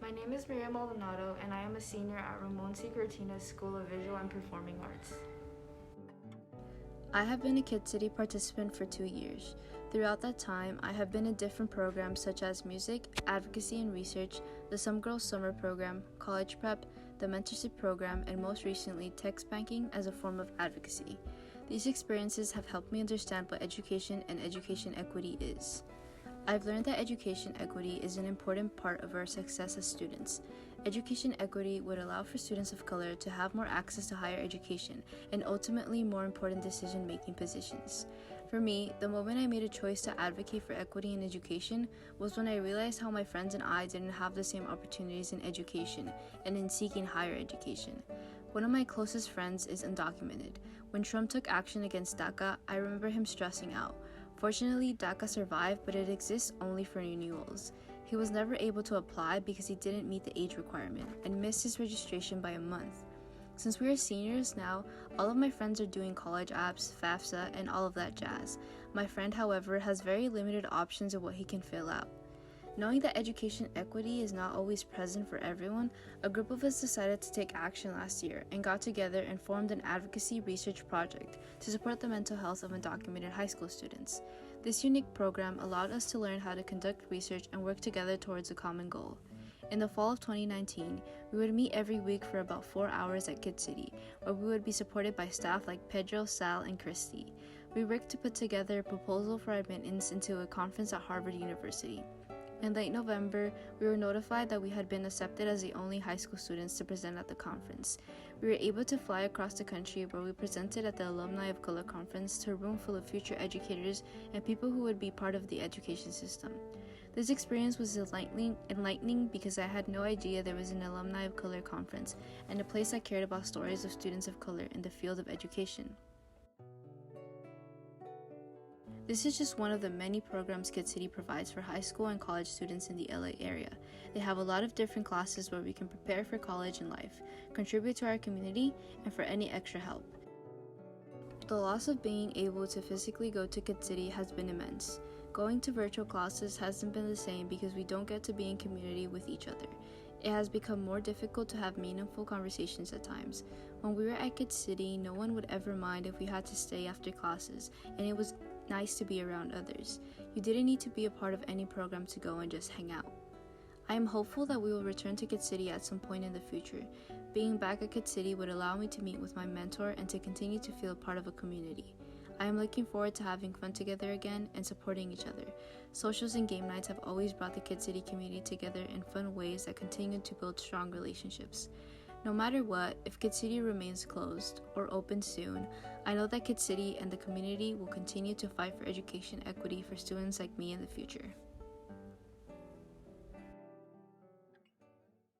My name is Maria Maldonado, and I am a senior at Ramon C. Cortina's School of Visual and Performing Arts. I have been a Kid City participant for 2 years. Throughout that time, I have been in different programs such as music, advocacy and research, the Some Girls Summer Program, college prep, the mentorship program, and most recently, text banking as a form of advocacy. These experiences have helped me understand what education and education equity is. I've learned that education equity is an important part of our success as students. Education equity would allow for students of color to have more access to higher education and ultimately more important decision-making positions. For me, the moment I made a choice to advocate for equity in education was when I realized how my friends and I didn't have the same opportunities in education and in seeking higher education. One of my closest friends is undocumented. When Trump took action against DACA, I remember him stressing out. Fortunately, DACA survived, but it exists only for renewals. He was never able to apply because he didn't meet the age requirement and missed his registration by a month. Since we are seniors now, all of my friends are doing college apps, FAFSA, and all of that jazz. My friend, however, has very limited options of what he can fill out. Knowing that education equity is not always present for everyone, a group of us decided to take action last year and got together and formed an advocacy research project to support the mental health of undocumented high school students. This unique program allowed us to learn how to conduct research and work together towards a common goal. In the fall of 2019, we would meet every week for about 4 hours at Kid City, where we would be supported by staff like Pedro, Sal, and Christy. We worked to put together a proposal for admittance into a conference at Harvard University. In late November, we were notified that we had been accepted as the only high school students to present at the conference. We were able to fly across the country where we presented at the Alumni of Color Conference to a room full of future educators and people who would be part of the education system. This experience was enlightening because I had no idea there was an Alumni of Color Conference and a place that cared about stories of students of color in the field of education. This is just one of the many programs Kid City provides for high school and college students in the LA area. They have a lot of different classes where we can prepare for college and life, contribute to our community, and for any extra help. The loss of being able to physically go to Kid City has been immense. Going to virtual classes hasn't been the same because we don't get to be in community with each other. It has become more difficult to have meaningful conversations at times. When we were at Kid City, no one would ever mind if we had to stay after classes, and it was nice to be around others. You didn't need to be a part of any program to go and just hang out. I am hopeful that we will return to Kid City at some point in the future. Being back at Kid City would allow me to meet with my mentor and to continue to feel part of a community. I am looking forward to having fun together again and supporting each other. Socials and game nights have always brought the Kid City community together in fun ways that continue to build strong relationships. No matter what, if Kid City remains closed or open soon, I know that Kid City and the community will continue to fight for education equity for students like me in the future.